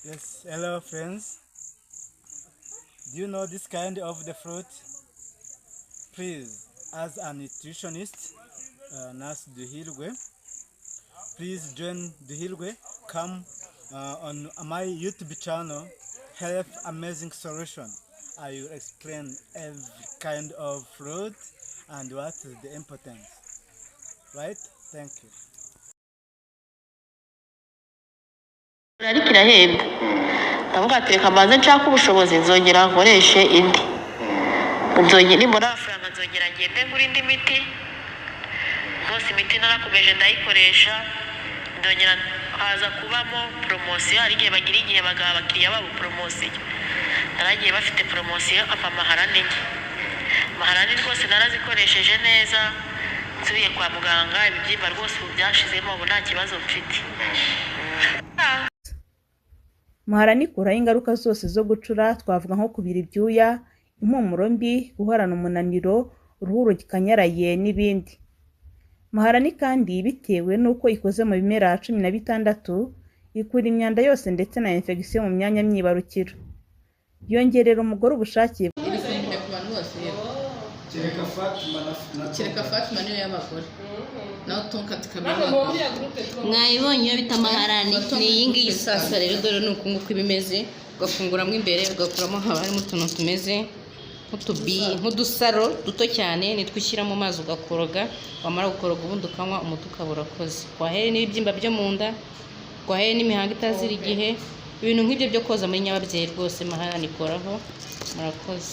Yes, hello friends. Do you know this kind of the fruit? Please, as a nutritionist, Nurse Duhirwe, please join Duhirwe. Come on my YouTube channel, Health Amazing Solution. I will explain every kind of fruit and what is the importance. Right? Thank you. ariko irahenda ndavuga ati reka mbanze nshaka ubushobozi nzongera nkoreshe indi nzongera nimbona amafaranga nzongera ngende ngura indi miti rwose imiti narakomeje ndayikoresha ndongera haza kubamo poromosiyo hari igihe bagira igihe bagaha abakiriya babo poromosiyo naragiye bafite poromosiyo apa maharani rwose narazikoresheje neza nsubiye kwa muganga ibibyimba rwose ubu byashizemo ubu nta kibazo mfite. Maharani ikuraho ingaruka zose zo gucura, twavuga nko kubira ibyuya, impumuro mbi, guhorana umunaniro, uruhu rukanyaraye n'ibindi. Maharani kandi bitewe n'uko ikoze mu bimera 16 ikura imyanda yose ndetse na infection mu myanya myibarukiro. Yongerera umugore ubushake. Kereka Fatima niyo y'abagore naho tonka tukamenya mwayibonye bita maharani ni iyi ngiyi sasa rero dore nuko nguko ibimeze ugafunguramo imbere ugakuramo harimo utuntu tumeze nk'udusaro duto cyane nitwishyira mu mazi ugakoroga wamara gukoroga ubundi ukanywa umuti ukaba urakoze. Kwahere n'ibibyimba byo mu nda, kwahere n'imihango itazira igihe, ibintu nk'ibyo byo koza muri nyababyeyi rwose maharani ikoraho. Murakoze.